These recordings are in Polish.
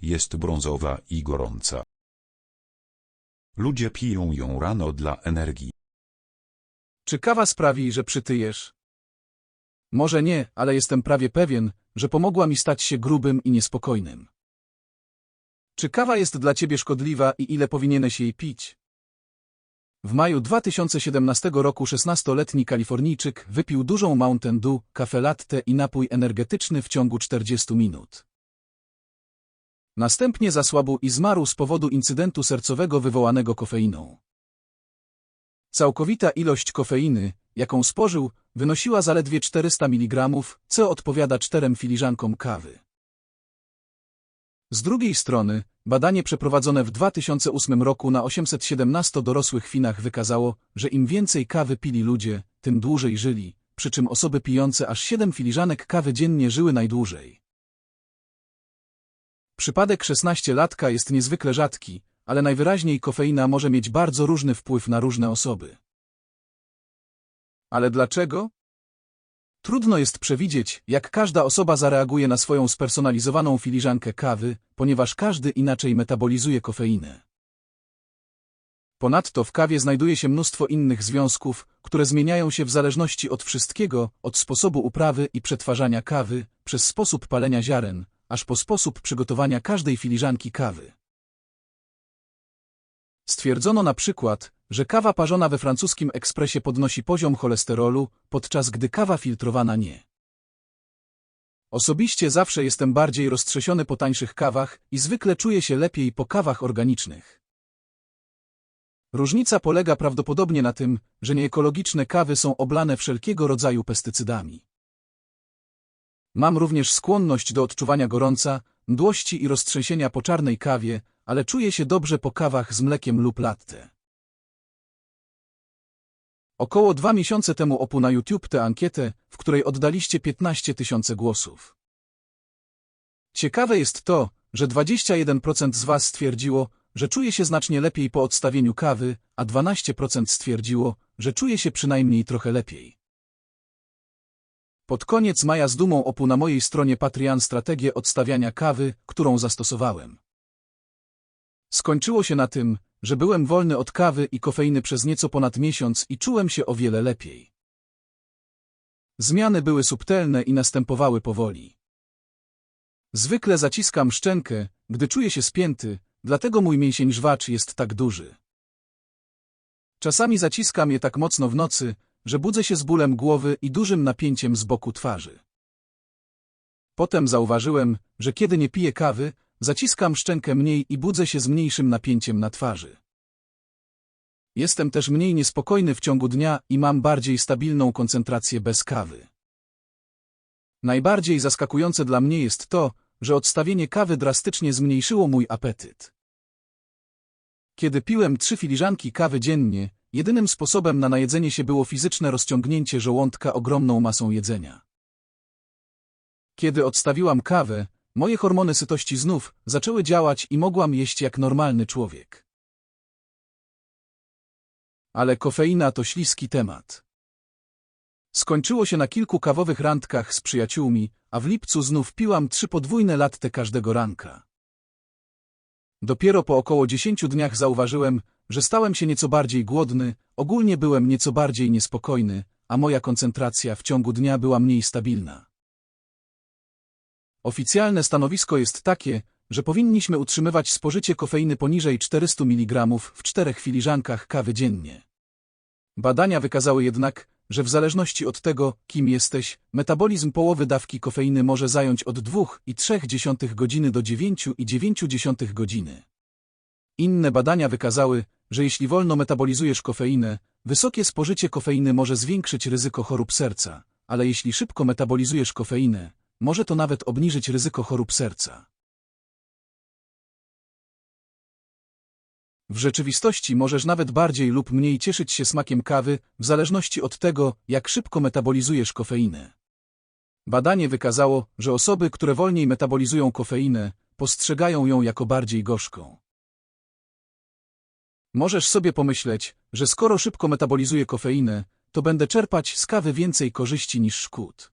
jest brązowa i gorąca. Ludzie piją ją rano dla energii. Czy kawa sprawi, że przytyjesz? Może nie, ale jestem prawie pewien, że pomogła mi stać się grubym i niespokojnym. Czy kawa jest dla ciebie szkodliwa i ile powinieneś jej pić? W maju 2017 roku 16-letni Kalifornijczyk wypił dużą Mountain Dew, kafe latte i napój energetyczny w ciągu 40 minut. Następnie zasłabł i zmarł z powodu incydentu sercowego wywołanego kofeiną. Całkowita ilość kofeiny, jaką spożył, wynosiła zaledwie 400 mg, co odpowiada 4 filiżankom kawy. Z drugiej strony, badanie przeprowadzone w 2008 roku na 817 dorosłych Finach wykazało, że im więcej kawy pili ludzie, tym dłużej żyli, przy czym osoby pijące aż 7 filiżanek kawy dziennie żyły najdłużej. Przypadek 16-latka jest niezwykle rzadki, ale najwyraźniej kofeina może mieć bardzo różny wpływ na różne osoby. Ale dlaczego? Trudno jest przewidzieć, jak każda osoba zareaguje na swoją spersonalizowaną filiżankę kawy, ponieważ każdy inaczej metabolizuje kofeinę. Ponadto w kawie znajduje się mnóstwo innych związków, które zmieniają się w zależności od wszystkiego, od sposobu uprawy i przetwarzania kawy, przez sposób palenia ziaren, aż po sposób przygotowania każdej filiżanki kawy. Stwierdzono na przykład, że kawa parzona we francuskim ekspresie podnosi poziom cholesterolu, podczas gdy kawa filtrowana nie. Osobiście zawsze jestem bardziej roztrzesiony po tańszych kawach i zwykle czuję się lepiej po kawach organicznych. Różnica polega prawdopodobnie na tym, że nieekologiczne kawy są oblane wszelkiego rodzaju pestycydami. Mam również skłonność do odczuwania gorąca, mdłości i roztrzęsienia po czarnej kawie, ale czuję się dobrze po kawach z mlekiem lub latte. Około 2 miesiące temu opu na YouTube tę ankietę, w której oddaliście 15 000 głosów. Ciekawe jest to, że 21% z was stwierdziło, że czuje się znacznie lepiej po odstawieniu kawy, a 12% stwierdziło, że czuje się przynajmniej trochę lepiej. Pod koniec maja z dumą opu na mojej stronie Patreon strategię odstawiania kawy, którą zastosowałem. Skończyło się na tym, że byłem wolny od kawy i kofeiny przez nieco ponad miesiąc i czułem się o wiele lepiej. Zmiany były subtelne i następowały powoli. Zwykle zaciskam szczękę, gdy czuję się spięty, dlatego mój mięsień żwacz jest tak duży. Czasami zaciskam je tak mocno w nocy, że budzę się z bólem głowy i dużym napięciem z boku twarzy. Potem zauważyłem, że kiedy nie piję kawy, zaciskam szczękę mniej i budzę się z mniejszym napięciem na twarzy. Jestem też mniej niespokojny w ciągu dnia i mam bardziej stabilną koncentrację bez kawy. Najbardziej zaskakujące dla mnie jest to, że odstawienie kawy drastycznie zmniejszyło mój apetyt. Kiedy piłem 3 filiżanki kawy dziennie, jedynym sposobem na najedzenie się było fizyczne rozciągnięcie żołądka ogromną masą jedzenia. Kiedy odstawiłam kawę, moje hormony sytości znów zaczęły działać i mogłam jeść jak normalny człowiek. Ale kofeina to śliski temat. Skończyło się na kilku kawowych randkach z przyjaciółmi, a w lipcu znów piłam 3 podwójne latte każdego ranka. Dopiero po około 10 dniach zauważyłem, że stałem się nieco bardziej głodny, ogólnie byłem nieco bardziej niespokojny, a moja koncentracja w ciągu dnia była mniej stabilna. Oficjalne stanowisko jest takie, że powinniśmy utrzymywać spożycie kofeiny poniżej 400 mg w 4 filiżankach kawy dziennie. Badania wykazały jednak, że w zależności od tego, kim jesteś, metabolizm połowy dawki kofeiny może zająć od 2,3 godziny do 9,9 godziny. Inne badania wykazały, że jeśli wolno metabolizujesz kofeinę, wysokie spożycie kofeiny może zwiększyć ryzyko chorób serca, ale jeśli szybko metabolizujesz kofeinę, może to nawet obniżyć ryzyko chorób serca. W rzeczywistości możesz nawet bardziej lub mniej cieszyć się smakiem kawy, w zależności od tego, jak szybko metabolizujesz kofeinę. Badanie wykazało, że osoby, które wolniej metabolizują kofeinę, postrzegają ją jako bardziej gorzką. Możesz sobie pomyśleć, że skoro szybko metabolizuję kofeinę, to będę czerpać z kawy więcej korzyści niż szkód.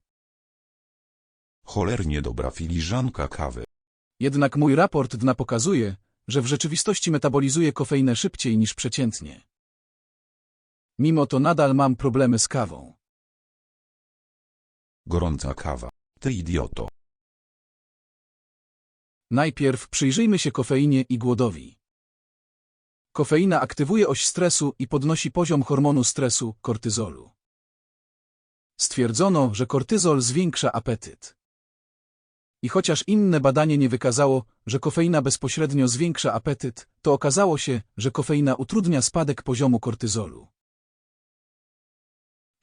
Cholernie dobra filiżanka kawy. Jednak mój raport dna pokazuje, że w rzeczywistości metabolizuję kofeinę szybciej niż przeciętnie. Mimo to nadal mam problemy z kawą. Gorąca kawa. Ty idioto. Najpierw przyjrzyjmy się kofeinie i głodowi. Kofeina aktywuje oś stresu i podnosi poziom hormonu stresu, kortyzolu. Stwierdzono, że kortyzol zwiększa apetyt. I chociaż inne badanie nie wykazało, że kofeina bezpośrednio zwiększa apetyt, to okazało się, że kofeina utrudnia spadek poziomu kortyzolu.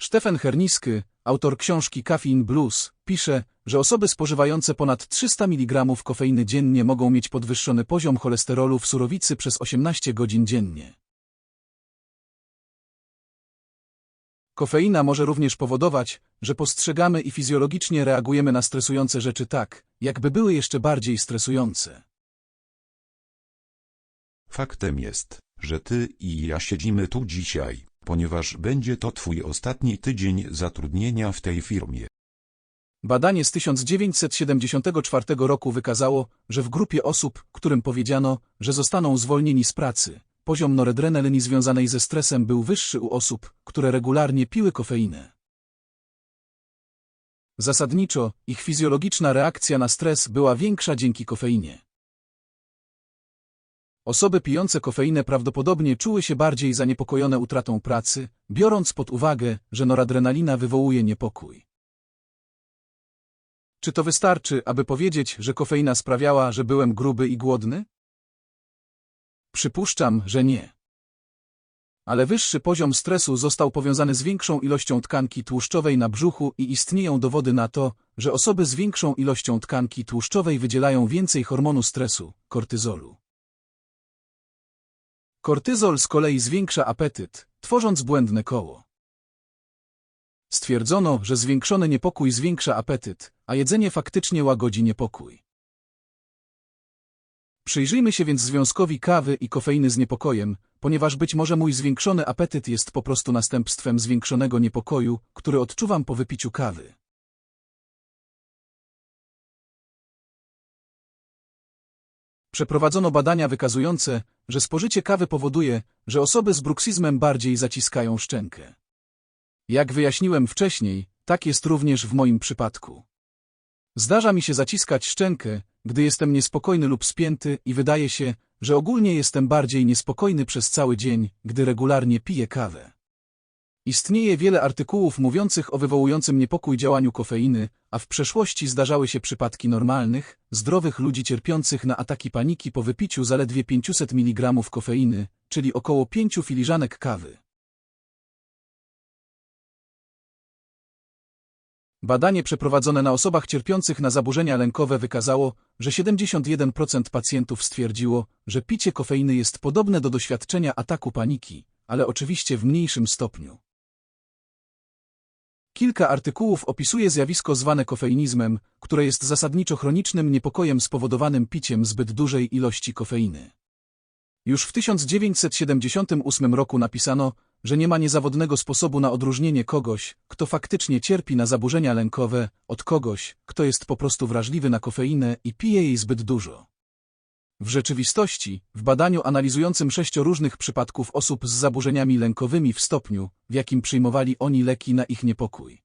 Stefan Hernisky, autor książki Caffeine Blues, pisze, że osoby spożywające ponad 300 mg kofeiny dziennie mogą mieć podwyższony poziom cholesterolu w surowicy przez 18 godzin dziennie. Kofeina może również powodować, że postrzegamy i fizjologicznie reagujemy na stresujące rzeczy tak, jakby były jeszcze bardziej stresujące. Faktem jest, że ty i ja siedzimy tu dzisiaj, ponieważ będzie to twój ostatni tydzień zatrudnienia w tej firmie. Badanie z 1974 roku wykazało, że w grupie osób, którym powiedziano, że zostaną zwolnieni z pracy, poziom noradrenaliny związanej ze stresem był wyższy u osób, które regularnie piły kofeinę. Zasadniczo, ich fizjologiczna reakcja na stres była większa dzięki kofeinie. Osoby pijące kofeinę prawdopodobnie czuły się bardziej zaniepokojone utratą pracy, biorąc pod uwagę, że noradrenalina wywołuje niepokój. Czy to wystarczy, aby powiedzieć, że kofeina sprawiała, że byłem gruby i głodny? Przypuszczam, że nie. Ale wyższy poziom stresu został powiązany z większą ilością tkanki tłuszczowej na brzuchu i istnieją dowody na to, że osoby z większą ilością tkanki tłuszczowej wydzielają więcej hormonu stresu, kortyzolu. Kortyzol z kolei zwiększa apetyt, tworząc błędne koło. Stwierdzono, że zwiększony niepokój zwiększa apetyt, a jedzenie faktycznie łagodzi niepokój. Przyjrzyjmy się więc związkowi kawy i kofeiny z niepokojem, ponieważ być może mój zwiększony apetyt jest po prostu następstwem zwiększonego niepokoju, który odczuwam po wypiciu kawy. Przeprowadzono badania wykazujące, że spożycie kawy powoduje, że osoby z bruksizmem bardziej zaciskają szczękę. Jak wyjaśniłem wcześniej, tak jest również w moim przypadku. Zdarza mi się zaciskać szczękę, gdy jestem niespokojny lub spięty i wydaje się, że ogólnie jestem bardziej niespokojny przez cały dzień, gdy regularnie piję kawę. Istnieje wiele artykułów mówiących o wywołującym niepokój działaniu kofeiny, a w przeszłości zdarzały się przypadki normalnych, zdrowych ludzi cierpiących na ataki paniki po wypiciu zaledwie 500 mg kofeiny, czyli około 5 filiżanek kawy. Badanie przeprowadzone na osobach cierpiących na zaburzenia lękowe wykazało, że 71% pacjentów stwierdziło, że picie kofeiny jest podobne do doświadczenia ataku paniki, ale oczywiście w mniejszym stopniu. Kilka artykułów opisuje zjawisko zwane kofeinizmem, które jest zasadniczo chronicznym niepokojem spowodowanym piciem zbyt dużej ilości kofeiny. Już w 1978 roku napisano, że nie ma niezawodnego sposobu na odróżnienie kogoś, kto faktycznie cierpi na zaburzenia lękowe, od kogoś, kto jest po prostu wrażliwy na kofeinę i pije jej zbyt dużo. W rzeczywistości, w badaniu analizującym 6 różnych przypadków osób z zaburzeniami lękowymi w stopniu, w jakim przyjmowali oni leki na ich niepokój.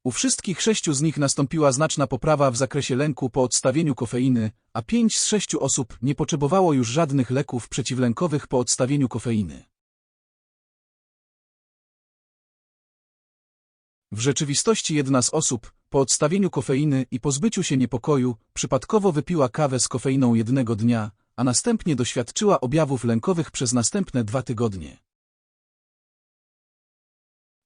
U wszystkich 6 z nich nastąpiła znaczna poprawa w zakresie lęku po odstawieniu kofeiny, a 5 z 6 osób nie potrzebowało już żadnych leków przeciwlękowych po odstawieniu kofeiny. W rzeczywistości jedna z osób, po odstawieniu kofeiny i pozbyciu się niepokoju, przypadkowo wypiła kawę z kofeiną jednego dnia, a następnie doświadczyła objawów lękowych przez następne 2 tygodnie.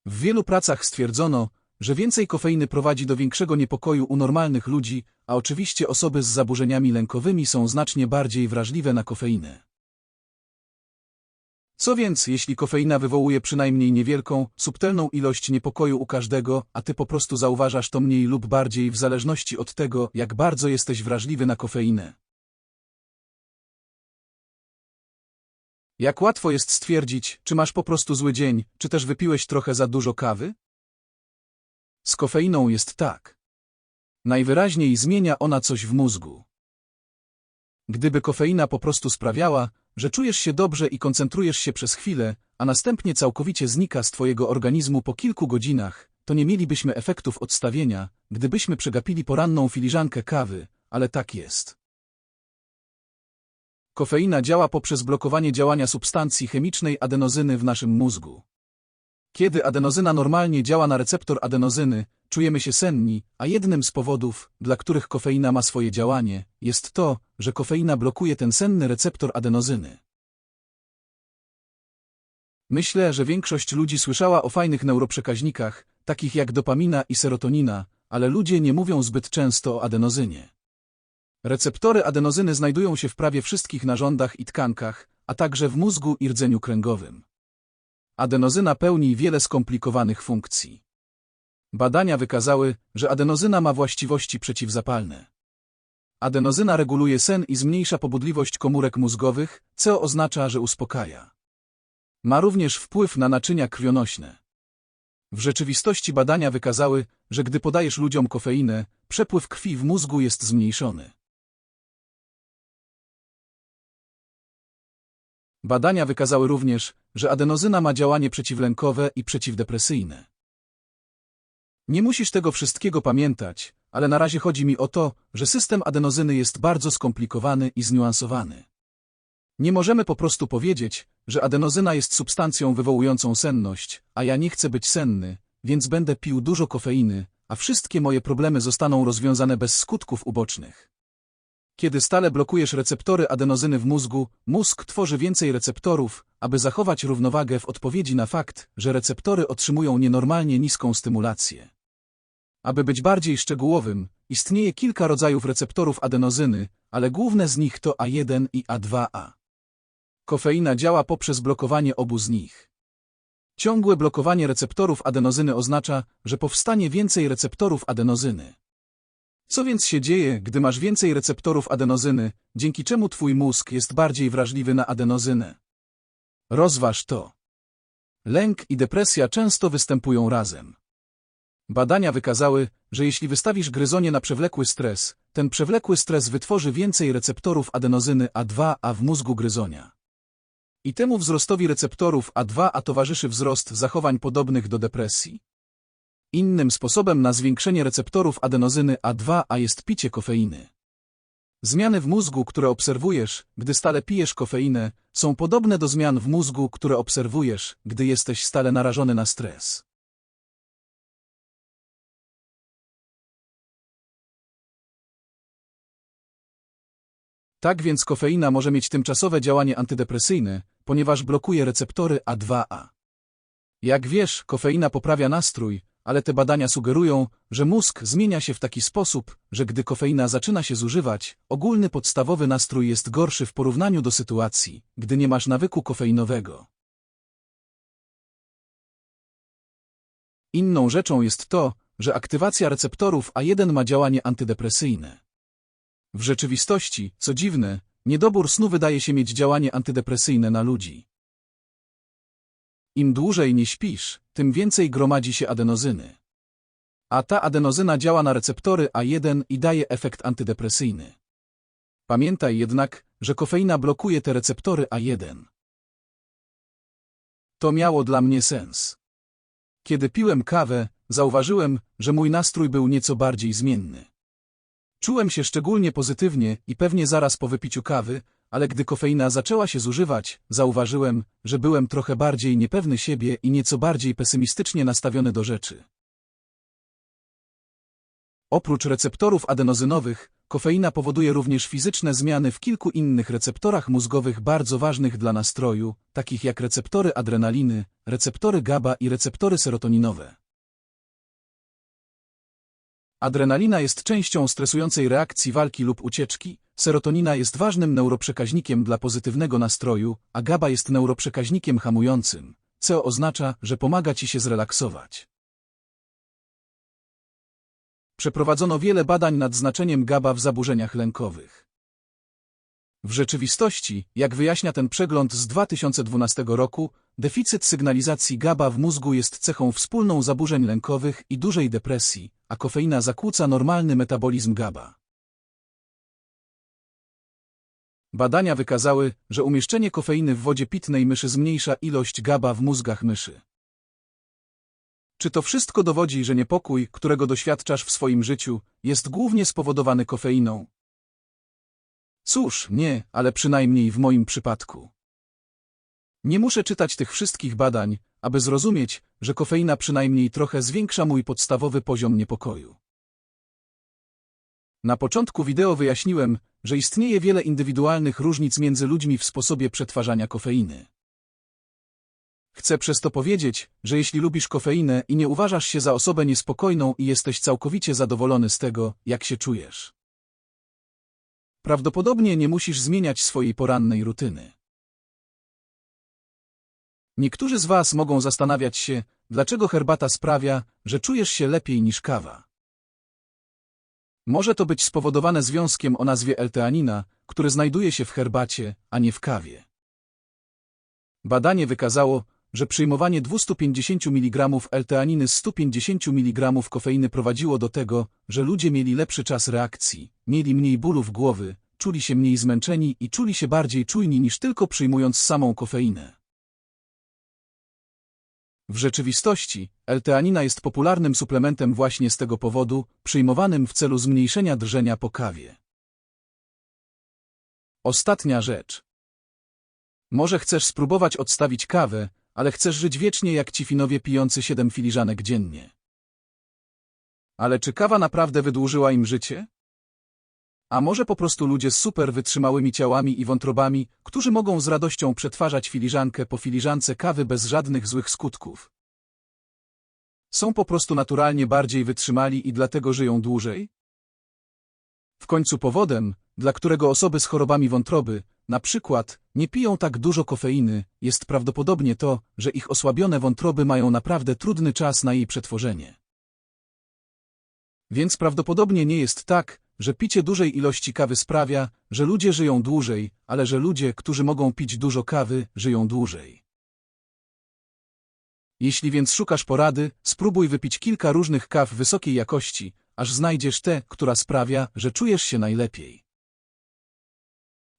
W wielu pracach stwierdzono, że więcej kofeiny prowadzi do większego niepokoju u normalnych ludzi, a oczywiście osoby z zaburzeniami lękowymi są znacznie bardziej wrażliwe na kofeinę. Co więc, jeśli kofeina wywołuje przynajmniej niewielką, subtelną ilość niepokoju u każdego, a ty po prostu zauważasz to mniej lub bardziej w zależności od tego, jak bardzo jesteś wrażliwy na kofeinę? Jak łatwo jest stwierdzić, czy masz po prostu zły dzień, czy też wypiłeś trochę za dużo kawy? Z kofeiną jest tak. Najwyraźniej zmienia ona coś w mózgu. Gdyby kofeina po prostu sprawiała, że czujesz się dobrze i koncentrujesz się przez chwilę, a następnie całkowicie znika z twojego organizmu po kilku godzinach, to nie mielibyśmy efektów odstawienia, gdybyśmy przegapili poranną filiżankę kawy, ale tak jest. Kofeina działa poprzez blokowanie działania substancji chemicznej adenozyny w naszym mózgu. Kiedy adenozyna normalnie działa na receptor adenozyny, czujemy się senni, a jednym z powodów, dla których kofeina ma swoje działanie, jest to, że kofeina blokuje ten senny receptor adenozyny. Myślę, że większość ludzi słyszała o fajnych neuroprzekaźnikach, takich jak dopamina i serotonina, ale ludzie nie mówią zbyt często o adenozynie. Receptory adenozyny znajdują się w prawie wszystkich narządach i tkankach, a także w mózgu i rdzeniu kręgowym. Adenozyna pełni wiele skomplikowanych funkcji. Badania wykazały, że adenozyna ma właściwości przeciwzapalne. Adenozyna reguluje sen i zmniejsza pobudliwość komórek mózgowych, co oznacza, że uspokaja. Ma również wpływ na naczynia krwionośne. W rzeczywistości badania wykazały, że gdy podajesz ludziom kofeinę, przepływ krwi w mózgu jest zmniejszony. Badania wykazały również, że adenozyna ma działanie przeciwlękowe i przeciwdepresyjne. Nie musisz tego wszystkiego pamiętać, ale na razie chodzi mi o to, że system adenozyny jest bardzo skomplikowany i zniuansowany. Nie możemy po prostu powiedzieć, że adenozyna jest substancją wywołującą senność, a ja nie chcę być senny, więc będę pił dużo kofeiny, a wszystkie moje problemy zostaną rozwiązane bez skutków ubocznych. Kiedy stale blokujesz receptory adenozyny w mózgu, mózg tworzy więcej receptorów, aby zachować równowagę w odpowiedzi na fakt, że receptory otrzymują nienormalnie niską stymulację. Aby być bardziej szczegółowym, istnieje kilka rodzajów receptorów adenozyny, ale główne z nich to A1 i A2A. Kofeina działa poprzez blokowanie obu z nich. Ciągłe blokowanie receptorów adenozyny oznacza, że powstanie więcej receptorów adenozyny. Co więc się dzieje, gdy masz więcej receptorów adenozyny, dzięki czemu twój mózg jest bardziej wrażliwy na adenozynę? Rozważ to. Lęk i depresja często występują razem. Badania wykazały, że jeśli wystawisz gryzonie na przewlekły stres, ten przewlekły stres wytworzy więcej receptorów adenozyny A2A w mózgu gryzonia. I temu wzrostowi receptorów A2A towarzyszy wzrost zachowań podobnych do depresji. Innym sposobem na zwiększenie receptorów adenozyny A2A jest picie kofeiny. Zmiany w mózgu, które obserwujesz, gdy stale pijesz kofeinę, są podobne do zmian w mózgu, które obserwujesz, gdy jesteś stale narażony na stres. Tak więc kofeina może mieć tymczasowe działanie antydepresyjne, ponieważ blokuje receptory A2A. Jak wiesz, kofeina poprawia nastrój, ale te badania sugerują, że mózg zmienia się w taki sposób, że gdy kofeina zaczyna się zużywać, ogólny podstawowy nastrój jest gorszy w porównaniu do sytuacji, gdy nie masz nawyku kofeinowego. Inną rzeczą jest to, że aktywacja receptorów A1 ma działanie antydepresyjne. W rzeczywistości, co dziwne, niedobór snu wydaje się mieć działanie antydepresyjne na ludzi. Im dłużej nie śpisz, tym więcej gromadzi się adenozyny. A ta adenozyna działa na receptory A1 i daje efekt antydepresyjny. Pamiętaj jednak, że kofeina blokuje te receptory A1. To miało dla mnie sens. Kiedy piłem kawę, zauważyłem, że mój nastrój był nieco bardziej zmienny. Czułem się szczególnie pozytywnie i pewnie zaraz po wypiciu kawy, ale gdy kofeina zaczęła się zużywać, zauważyłem, że byłem trochę bardziej niepewny siebie i nieco bardziej pesymistycznie nastawiony do rzeczy. Oprócz receptorów adenozynowych, kofeina powoduje również fizyczne zmiany w kilku innych receptorach mózgowych bardzo ważnych dla nastroju, takich jak receptory adrenaliny, receptory GABA i receptory serotoninowe. Adrenalina jest częścią stresującej reakcji walki lub ucieczki, serotonina jest ważnym neuroprzekaźnikiem dla pozytywnego nastroju, a GABA jest neuroprzekaźnikiem hamującym, co oznacza, że pomaga ci się zrelaksować. Przeprowadzono wiele badań nad znaczeniem GABA w zaburzeniach lękowych. W rzeczywistości, jak wyjaśnia ten przegląd z 2012 roku, deficyt sygnalizacji GABA w mózgu jest cechą wspólną zaburzeń lękowych i dużej depresji, a kofeina zakłóca normalny metabolizm GABA. Badania wykazały, że umieszczenie kofeiny w wodzie pitnej myszy zmniejsza ilość GABA w mózgach myszy. Czy to wszystko dowodzi, że niepokój, którego doświadczasz w swoim życiu, jest głównie spowodowany kofeiną? Cóż, nie, ale przynajmniej w moim przypadku. Nie muszę czytać tych wszystkich badań, aby zrozumieć, że kofeina przynajmniej trochę zwiększa mój podstawowy poziom niepokoju. Na początku wideo wyjaśniłem, że istnieje wiele indywidualnych różnic między ludźmi w sposobie przetwarzania kofeiny. Chcę przez to powiedzieć, że jeśli lubisz kofeinę i nie uważasz się za osobę niespokojną i jesteś całkowicie zadowolony z tego, jak się czujesz, prawdopodobnie nie musisz zmieniać swojej porannej rutyny. Niektórzy z Was mogą zastanawiać się, dlaczego herbata sprawia, że czujesz się lepiej niż kawa. Może to być spowodowane związkiem o nazwie L-teanina, który znajduje się w herbacie, a nie w kawie. Badanie wykazało, że przyjmowanie 250 mg L-teaniny z 150 mg kofeiny prowadziło do tego, że ludzie mieli lepszy czas reakcji, mieli mniej bólów głowy, czuli się mniej zmęczeni i czuli się bardziej czujni niż tylko przyjmując samą kofeinę. W rzeczywistości, L-teanina jest popularnym suplementem właśnie z tego powodu, przyjmowanym w celu zmniejszenia drżenia po kawie. Ostatnia rzecz. Może chcesz spróbować odstawić kawę, ale chcesz żyć wiecznie jak ci Finowie pijący 7 filiżanek dziennie. Ale czy kawa naprawdę wydłużyła im życie? A może po prostu ludzie z super wytrzymałymi ciałami i wątrobami, którzy mogą z radością przetwarzać filiżankę po filiżance kawy bez żadnych złych skutków? Są po prostu naturalnie bardziej wytrzymali i dlatego żyją dłużej? W końcu powodem, dla którego osoby z chorobami wątroby, na przykład, nie piją tak dużo kofeiny, jest prawdopodobnie to, że ich osłabione wątroby mają naprawdę trudny czas na jej przetworzenie. Więc prawdopodobnie nie jest tak, że picie dużej ilości kawy sprawia, że ludzie żyją dłużej, ale że ludzie, którzy mogą pić dużo kawy, żyją dłużej. Jeśli więc szukasz porady, spróbuj wypić kilka różnych kaw wysokiej jakości, aż znajdziesz tę, która sprawia, że czujesz się najlepiej.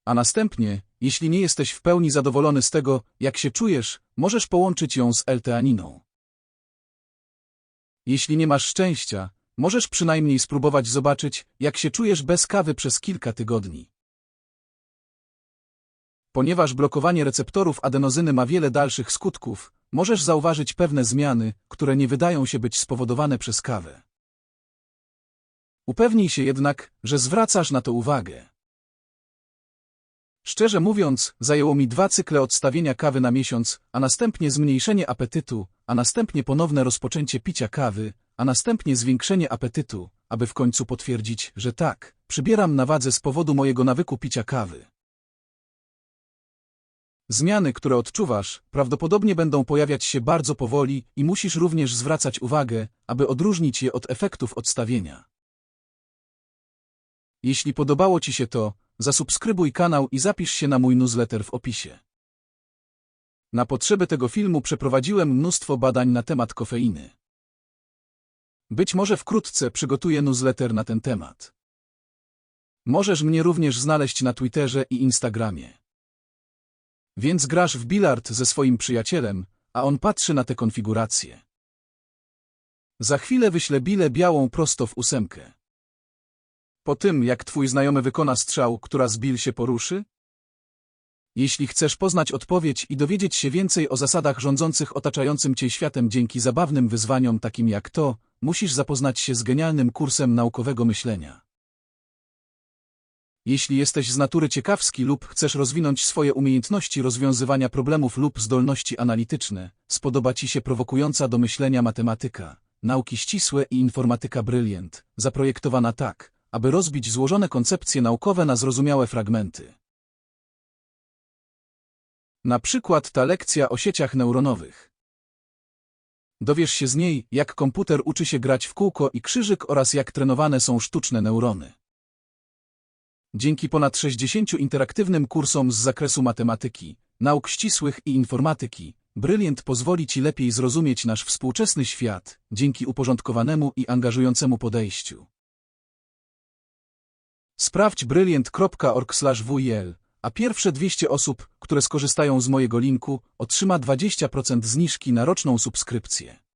A następnie, jeśli nie jesteś w pełni zadowolony z tego, jak się czujesz, możesz połączyć ją z L-teaniną. Jeśli nie masz szczęścia, możesz przynajmniej spróbować zobaczyć, jak się czujesz bez kawy przez kilka tygodni. Ponieważ blokowanie receptorów adenozyny ma wiele dalszych skutków, możesz zauważyć pewne zmiany, które nie wydają się być spowodowane przez kawę. Upewnij się jednak, że zwracasz na to uwagę. Szczerze mówiąc, zajęło mi 2 cykle odstawienia kawy na miesiąc, a następnie zmniejszenie apetytu, a następnie ponowne rozpoczęcie picia kawy, a następnie zwiększenie apetytu, aby w końcu potwierdzić, że tak, przybieram na wadze z powodu mojego nawyku picia kawy. Zmiany, które odczuwasz, prawdopodobnie będą pojawiać się bardzo powoli i musisz również zwracać uwagę, aby odróżnić je od efektów odstawienia. Jeśli podobało Ci się to, zasubskrybuj kanał i zapisz się na mój newsletter w opisie. Na potrzeby tego filmu przeprowadziłem mnóstwo badań na temat kofeiny. Być może wkrótce przygotuję newsletter na ten temat. Możesz mnie również znaleźć na Twitterze i Instagramie. Więc grasz w bilard ze swoim przyjacielem, a on patrzy na tę konfigurację. Za chwilę wyślę bilę białą prosto w 8. Po tym, jak twój znajomy wykona strzał, która z bil się poruszy? Jeśli chcesz poznać odpowiedź i dowiedzieć się więcej o zasadach rządzących otaczającym cię światem dzięki zabawnym wyzwaniom takim jak to, musisz zapoznać się z genialnym kursem naukowego myślenia. Jeśli jesteś z natury ciekawski lub chcesz rozwinąć swoje umiejętności rozwiązywania problemów lub zdolności analityczne, spodoba Ci się prowokująca do myślenia matematyka, nauki ścisłe i informatyka Brilliant, zaprojektowana tak, aby rozbić złożone koncepcje naukowe na zrozumiałe fragmenty. Na przykład ta lekcja o sieciach neuronowych. Dowiesz się z niej, jak komputer uczy się grać w kółko i krzyżyk oraz jak trenowane są sztuczne neurony. Dzięki ponad 60 interaktywnym kursom z zakresu matematyki, nauk ścisłych i informatyki, Brilliant pozwoli Ci lepiej zrozumieć nasz współczesny świat, dzięki uporządkowanemu i angażującemu podejściu. Sprawdź brilliant.org/WL, a pierwsze 200 osób, które skorzystają z mojego linku, otrzyma 20% zniżki na roczną subskrypcję.